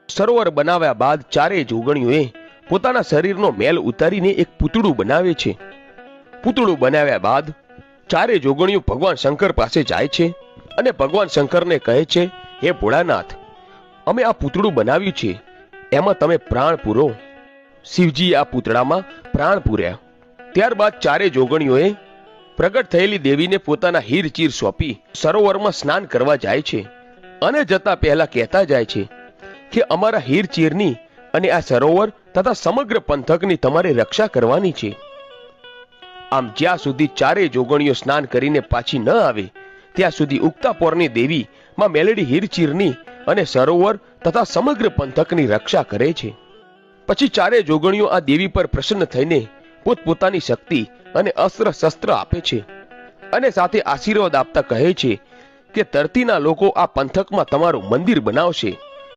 સરોવર બનાવ્યા બાદ ચારેય જોગણીઓએ પોતાના શરીરનો મેલ ઉતારીને એક પૂતળું બનાવે છે. પૂતળું બનાવ્યા બાદ ચારેય જોગણીઓ ભગવાન શંકર પાસે જાય છે અને ભગવાન શંકરને કહે છે, હે ભોળાનાથ, અમે આ પૂતળું બનાવ્યું છે, એમાં તમે પ્રાણ પૂરો. શિવજીએ આ પૂતળામાં પ્રાણ પૂર્યા. ત્યારબાદ ચારેય જોગણીઓએ પ્રગટ થયેલી દેવીને પોતાના હીરચીર સોંપી સરોવરમાં સ્નાન કરવા જાય છે અને જતા પહેલા કહેતા જાય છે કે અમારા હીરચીરની અને આ સરોવર તથા સમગ્ર પંથકની તમારે રક્ષા કરવાની છે. આમ જ્યાં સુધી ચારેય જોગણીઓ સ્નાન કરીને પાછી ન આવે ત્યાં સુધી ઉગતા પોરની દેવી માં મેલડી હીરચીરની અને સરોવર તથા સમગ્ર પંથકની રક્ષા કરે છે. પછી ચારેય જોગણીઓ આ દેવી પર પ્રસન્ન થઈને પોતપોતાની શક્તિ અને અસ્ત્ર શસ્ત્ર આપે છે અને સાથે આશીર્વાદ આપતા કહે છે કે ધરતીના લોકો આ પંથકમાં તમારું મંદિર બનાવશે